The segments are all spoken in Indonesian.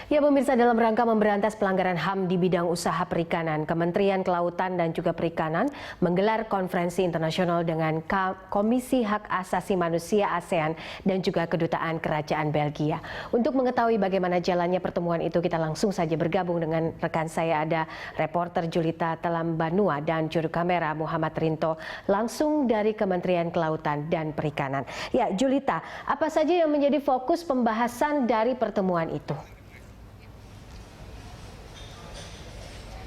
Ya pemirsa, dalam rangka memberantas pelanggaran HAM di bidang usaha perikanan, Kementerian Kelautan dan juga Perikanan menggelar konferensi internasional dengan Komisi Hak Asasi Manusia ASEAN dan juga Kedutaan Kerajaan Belgia. Untuk mengetahui bagaimana jalannya pertemuan itu, kita langsung saja bergabung dengan rekan saya, ada reporter Julita Talambanua dan juru kamera Muhammad Rinto langsung dari Kementerian Kelautan dan Perikanan. Ya Julita, apa saja yang menjadi fokus pembahasan dari pertemuan itu?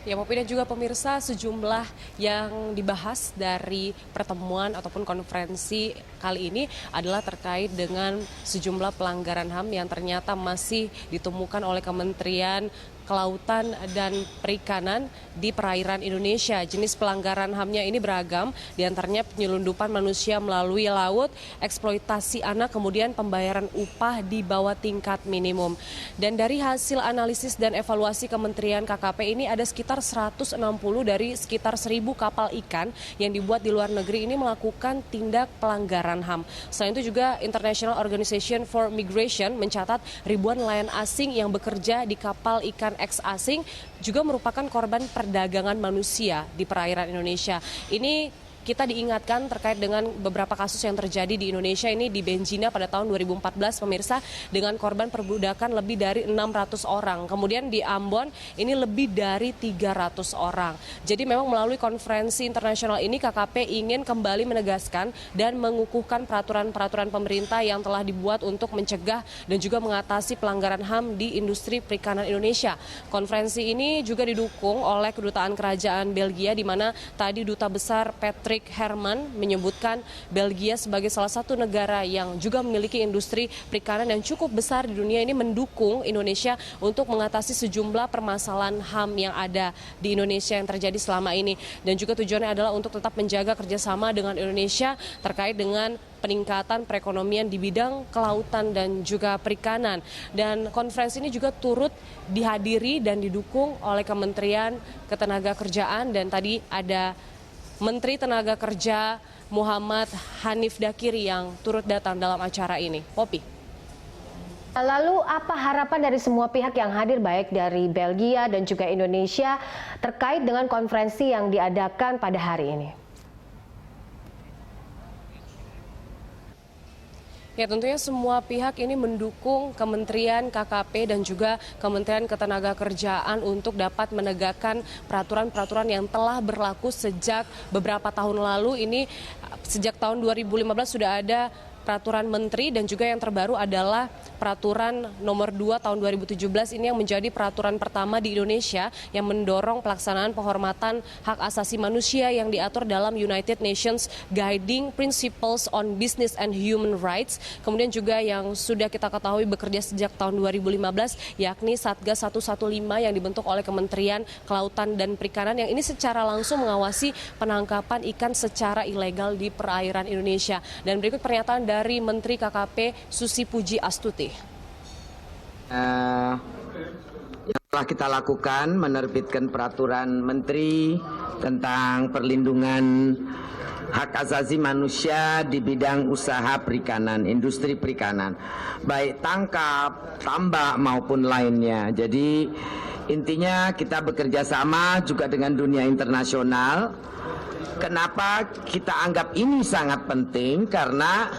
Ya, Popi dan juga pemirsa, sejumlah yang dibahas dari pertemuan ataupun konferensi kali ini adalah terkait dengan sejumlah pelanggaran HAM yang ternyata masih ditemukan oleh Kementerian Kelautan dan Perikanan di perairan Indonesia. Jenis pelanggaran HAM-nya ini beragam, diantaranya penyelundupan manusia melalui laut, eksploitasi anak, kemudian pembayaran upah di bawah tingkat minimum. Dan dari hasil analisis dan evaluasi Kementerian KKP ini ada sekitar 160 dari sekitar 1.000 kapal ikan yang dibuat di luar negeri ini melakukan tindak pelanggaran HAM. Selain itu juga International Organization for Migration mencatat ribuan nelayan asing yang bekerja di kapal ikan ex-asing juga merupakan korban perdagangan manusia di perairan Indonesia. Ini kita diingatkan terkait dengan beberapa kasus yang terjadi di Indonesia ini di Benjina pada tahun 2014, pemirsa, dengan korban perbudakan lebih dari 600 orang. Kemudian di Ambon ini lebih dari 300 orang. Jadi memang melalui konferensi internasional ini KKP ingin kembali menegaskan dan mengukuhkan peraturan-peraturan pemerintah yang telah dibuat untuk mencegah dan juga mengatasi pelanggaran HAM di industri perikanan Indonesia. Konferensi ini juga didukung oleh Kedutaan Kerajaan Belgia, di mana tadi Duta Besar Patrick Herman menyebutkan Belgia sebagai salah satu negara yang juga memiliki industri perikanan yang cukup besar di dunia ini mendukung Indonesia untuk mengatasi sejumlah permasalahan HAM yang ada di Indonesia yang terjadi selama ini. Dan juga tujuannya adalah untuk tetap menjaga kerjasama dengan Indonesia terkait dengan peningkatan perekonomian di bidang kelautan dan juga perikanan. Dan konferensi ini juga turut dihadiri dan didukung oleh Kementerian Ketenagakerjaan, dan tadi ada Menteri Tenaga Kerja Muhammad Hanif Dakiri yang turut datang dalam acara ini. Popi. Lalu apa harapan dari semua pihak yang hadir, baik dari Belgia dan juga Indonesia, terkait dengan konferensi yang diadakan pada hari ini? Ya, tentunya semua pihak ini mendukung Kementerian KKP dan juga Kementerian Ketenagakerjaan untuk dapat menegakkan peraturan-peraturan yang telah berlaku sejak beberapa tahun lalu. Ini sejak tahun 2015 sudah ada peraturan menteri, dan juga yang terbaru adalah peraturan nomor 2 tahun 2017 ini yang menjadi peraturan pertama di Indonesia yang mendorong pelaksanaan penghormatan hak asasi manusia yang diatur dalam United Nations Guiding Principles on Business and Human Rights. Kemudian juga yang sudah kita ketahui bekerja sejak tahun 2015 yakni Satgas 115 yang dibentuk oleh Kementerian Kelautan dan Perikanan yang ini secara langsung mengawasi penangkapan ikan secara ilegal di perairan Indonesia. Dan berikut pernyataan dari Menteri KKP Susi Puji Astuti. Yang telah kita lakukan menerbitkan peraturan menteri tentang perlindungan hak asasi manusia di bidang usaha perikanan, industri perikanan, baik tangkap, tambak maupun lainnya. Jadi intinya kita bekerja sama juga dengan dunia internasional. Kenapa kita anggap ini sangat penting? Karena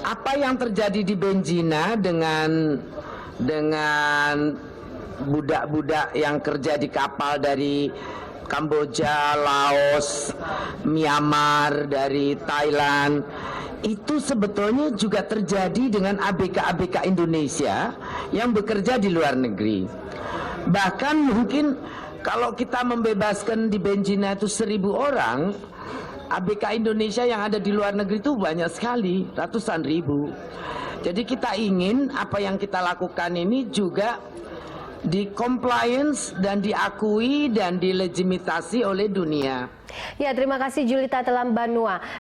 apa yang terjadi di Benjina dengan budak-budak yang kerja di kapal dari Kamboja, Laos, Myanmar, dari Thailand, itu sebetulnya juga terjadi dengan ABK-ABK Indonesia yang bekerja di luar negeri. Bahkan mungkin kalau kita membebaskan di Benjina itu 1.000 orang, ABK Indonesia yang ada di luar negeri itu banyak sekali, ratusan ribu. Jadi kita ingin apa yang kita lakukan ini juga di compliance dan diakui dan dilegitimasi oleh dunia. Ya, terima kasih Julita Talambanua.